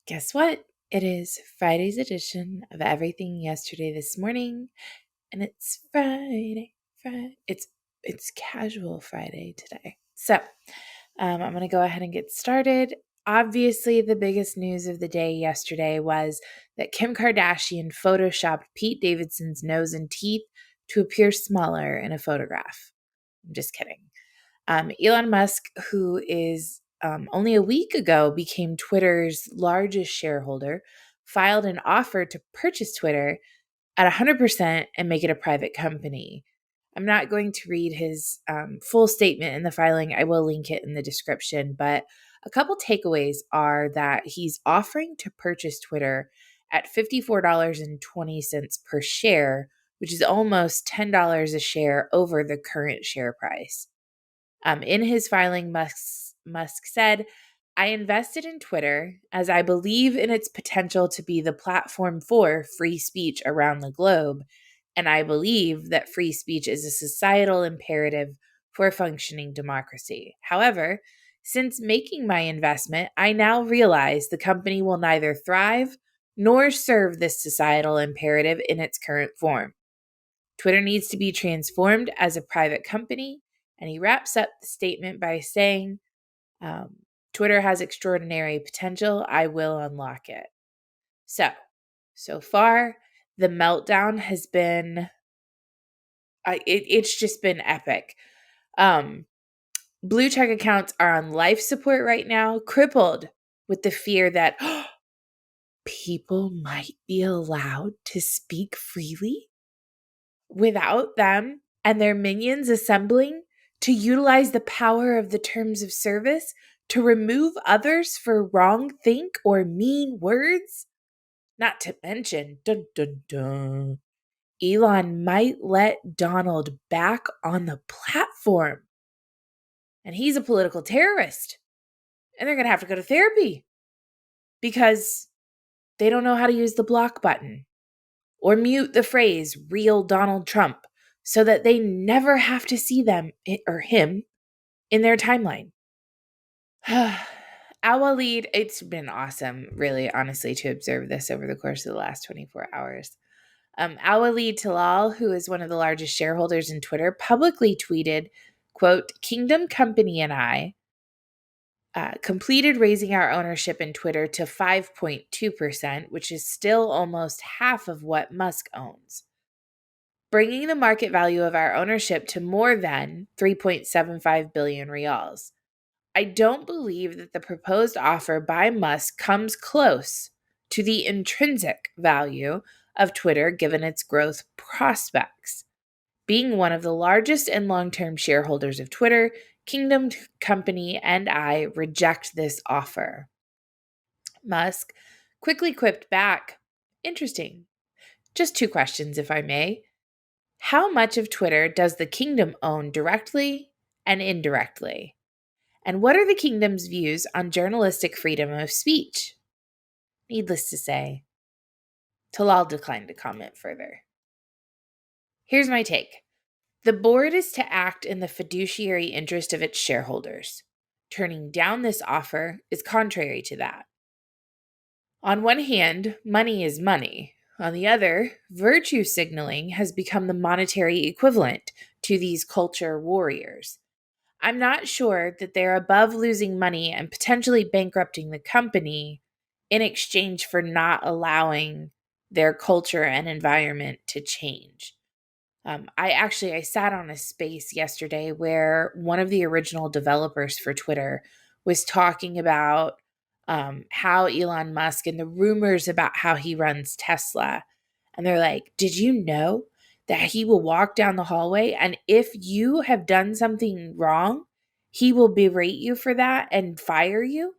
Guess what? It is Friday's edition of Everything Yesterday This Morning, and it's Friday. It's casual Friday today. So, I'm going to go ahead and get started. Obviously, the biggest news of the day yesterday was that Kim Kardashian photoshopped Pete Davidson's nose and teeth to appear smaller in a photograph. I'm just kidding. Elon Musk, who is only a week ago became Twitter's largest shareholder, filed an offer to purchase Twitter at 100% and make it a private company. I'm not going to read his full statement in the filing. I will link it in the description. But a couple takeaways are that he's offering to purchase Twitter at $54.20 per share, which is almost $10 a share over the current share price. In his filing, Musk said, I invested in Twitter as I believe in its potential to be the platform for free speech around the globe, and I believe that free speech is a societal imperative for a functioning democracy. However, since making my investment, I now realize the company will neither thrive nor serve this societal imperative in its current form. Twitter needs to be transformed as a private company. And he wraps up the statement by saying, Twitter has extraordinary potential. I will unlock it. So far, the meltdown has been, it's just been epic. Blue check accounts are on life support right now, crippled with the fear that people might be allowed to speak freely without them and their minions assembling to utilize the power of the terms of service to remove others for wrong think or mean words. Not to mention, dun dun dun, Elon might let Donald back on the platform. And he's a political terrorist. And they're going to have to go to therapy because they don't know how to use the block button or mute the phrase real Donald Trump so that they never have to see them or him in their timeline. Waleed, it's been awesome, really, honestly, to observe this over the course of the last 24 hours. Waleed Talal, who is one of the largest shareholders in Twitter, publicly tweeted, quote, Kingdom Company and I completed raising our ownership in Twitter to 5.2%, which is still almost half of what Musk owns, bringing the market value of our ownership to more than 3.75 billion reals. I don't believe that the proposed offer by Musk comes close to the intrinsic value of Twitter given its growth prospects. Being one of the largest and long-term shareholders of Twitter, Kingdom Company and I reject this offer. Musk quickly quipped back, interesting. Just two questions, if I may. How much of Twitter does the kingdom own directly and indirectly? And what are the kingdom's views on journalistic freedom of speech? Needless to say, Talal declined to comment further. Here's my take. The board is to act in the fiduciary interest of its shareholders. Turning down this offer is contrary to that. On one hand, money is money. On the other, virtue signaling has become the monetary equivalent to these culture warriors. I'm not sure that they're above losing money and potentially bankrupting the company in exchange for not allowing their culture and environment to change. I sat on a space yesterday where one of the original developers for Twitter was talking about how Elon Musk and the rumors about how he runs Tesla. And they're like, did you know that he will walk down the hallway and if you have done something wrong, he will berate you for that and fire you?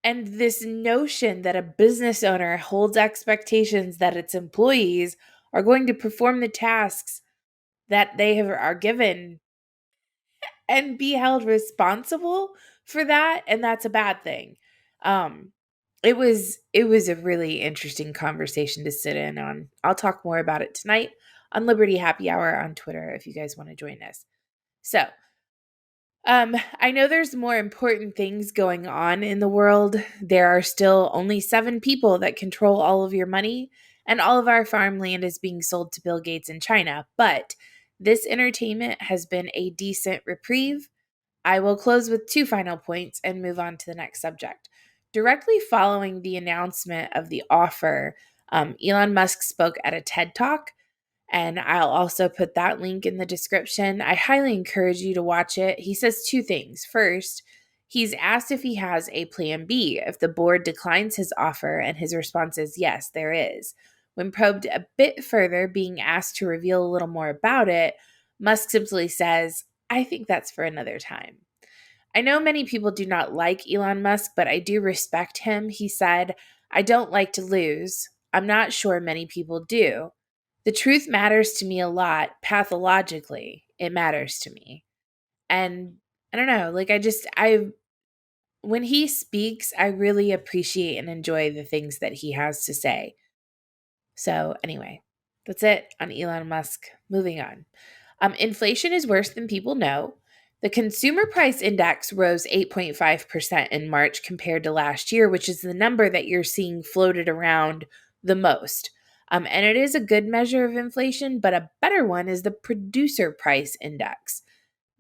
And this notion that a business owner holds expectations that its employees are going to perform the tasks that are given and be held responsible for that, and that's a bad thing. It was a really interesting conversation to sit in on. I'll talk more about it tonight on Liberty Happy Hour on Twitter if you guys want to join us. So, I know there's more important things going on in the world. There are still only 7 people that control all of your money, and all of our farmland is being sold to Bill Gates in China. But this entertainment has been a decent reprieve. I will close with 2 final points and move on to the next subject. Directly following the announcement of the offer, Elon Musk spoke at a TED Talk, and I'll also put that link in the description. I highly encourage you to watch it. He says 2 things. First, he's asked if he has a plan B if the board declines his offer, and his response is yes, there is. When probed a bit further, being asked to reveal a little more about it, Musk simply says, I think that's for another time. I know many people do not like Elon Musk, but I do respect him. He said, I don't like to lose. I'm not sure many people do. The truth matters to me a lot. Pathologically, it matters to me. And I don't know, when he speaks, I really appreciate and enjoy the things that he has to say. So, anyway, that's it on Elon Musk. Moving on. Inflation is worse than people know. The consumer price index rose 8.5% in March compared to last year, which is the number that you're seeing floated around the most. And it is a good measure of inflation, but a better one is the producer price index.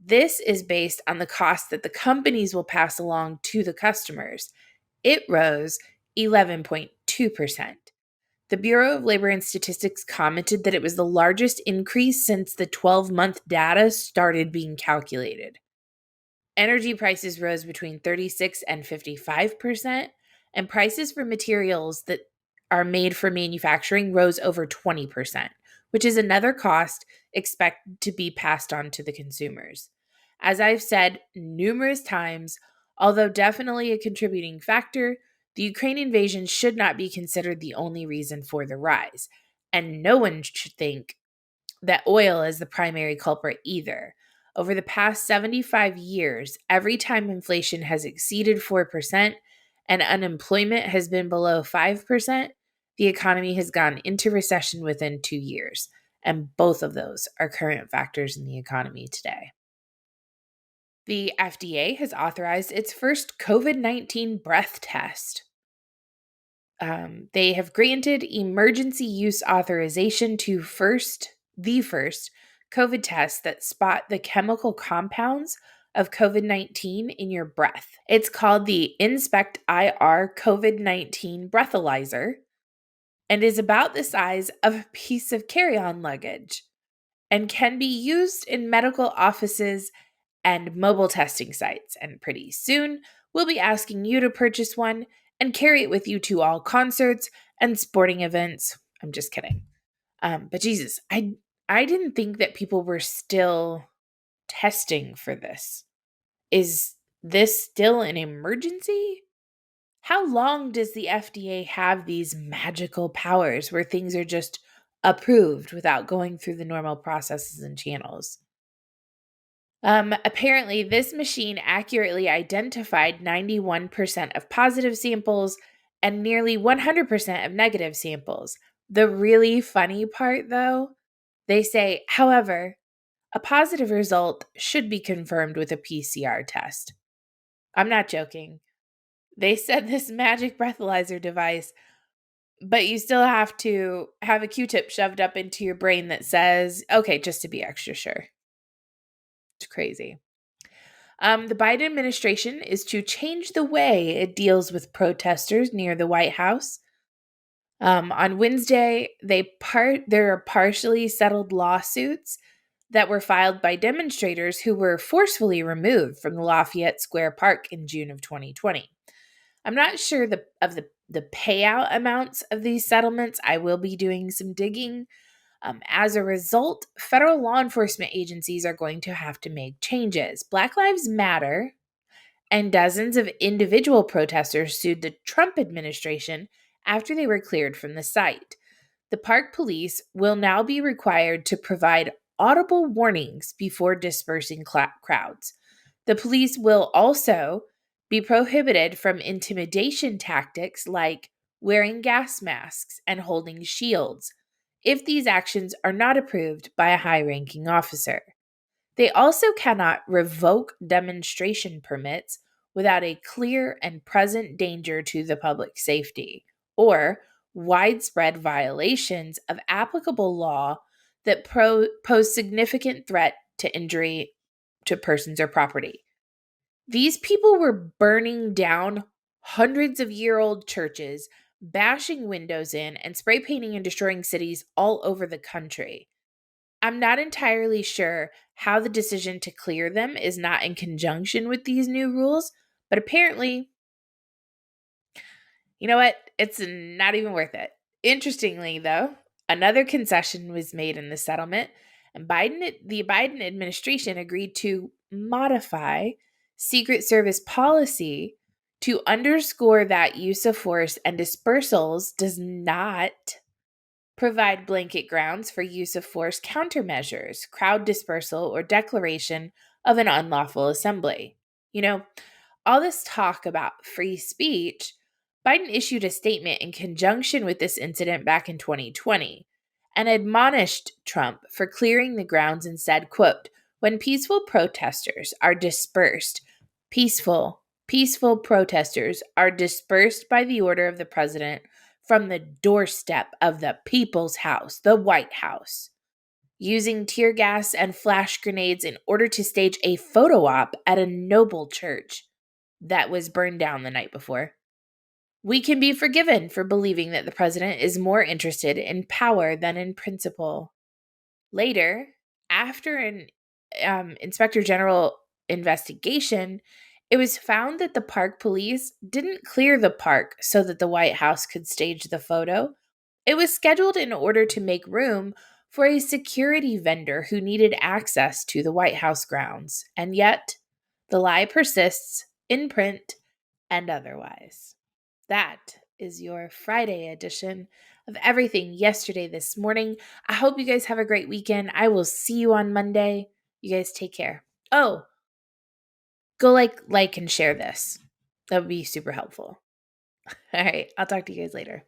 This is based on the cost that the companies will pass along to the customers. It rose 11.2%. The Bureau of Labor and Statistics commented that it was the largest increase since the 12-month data started being calculated. Energy prices rose between 36 and 55%, and prices for materials that are made for manufacturing rose over 20%, which is another cost expected to be passed on to the consumers. As I've said numerous times, although definitely a contributing factor, the Ukraine invasion should not be considered the only reason for the rise, and no one should think that oil is the primary culprit either. Over the past 75 years, every time inflation has exceeded 4% and unemployment has been below 5%, the economy has gone into recession within 2 years, and both of those are current factors in the economy today. The FDA has authorized its first COVID-19 breath test. They have granted emergency use authorization to the first COVID test that spot the chemical compounds of COVID-19 in your breath. It's called the Inspect IR COVID-19 Breathalyzer and is about the size of a piece of carry-on luggage and can be used in medical offices and mobile testing sites. And pretty soon, we'll be asking you to purchase one and carry it with you to all concerts and sporting events. I'm just kidding. But Jesus, I didn't think that people were still testing for this. Is this still an emergency? How long does the FDA have these magical powers where things are just approved without going through the normal processes and channels? Apparently, this machine accurately identified 91% of positive samples and nearly 100% of negative samples. The really funny part, though, they say, however, a positive result should be confirmed with a PCR test. I'm not joking. They said this magic breathalyzer device, but you still have to have a Q-tip shoved up into your brain that says, okay, just to be extra sure. It's crazy. The Biden administration is to change the way it deals with protesters near the White House. On Wednesday, there are partially settled lawsuits that were filed by demonstrators who were forcefully removed from the Lafayette Square Park in June of 2020. I'm not sure of the payout amounts of these settlements. I will be doing some digging. As a result, federal law enforcement agencies are going to have to make changes. Black Lives Matter and dozens of individual protesters sued the Trump administration after they were cleared from the site. The park police will now be required to provide audible warnings before dispersing crowds. The police will also be prohibited from intimidation tactics like wearing gas masks and holding shields if these actions are not approved by a high-ranking officer. They also cannot revoke demonstration permits without a clear and present danger to the public safety or widespread violations of applicable law that pose significant threat to injury to persons or property. These people were burning down hundreds of year old churches, bashing windows in, and spray painting and destroying cities all over the country. I'm not entirely sure how the decision to clear them is not in conjunction with these new rules, but apparently, you know what? It's not even worth it. Interestingly, though, another concession was made in the settlement, and the Biden administration agreed to modify Secret Service policy to underscore that use of force and dispersals does not provide blanket grounds for use of force countermeasures, crowd dispersal, or declaration of an unlawful assembly. You know, all this talk about free speech, Biden issued a statement in conjunction with this incident back in 2020 and admonished Trump for clearing the grounds and said, quote, when peaceful protesters are dispersed, peaceful protesters are dispersed by the order of the president from the doorstep of the people's house, the White House, using tear gas and flash grenades in order to stage a photo op at a noble church that was burned down the night before. We can be forgiven for believing that the president is more interested in power than in principle. Later, after an inspector general investigation, it was found that the park police didn't clear the park so that the White House could stage the photo. It was scheduled in order to make room for a security vendor who needed access to the White House grounds. And yet, the lie persists in print and otherwise. That is your Friday edition of Everything Yesterday This Morning. I hope you guys have a great weekend. I will see you on Monday. You guys take care. Oh, go like and share this. That would be super helpful. All right, I'll talk to you guys later.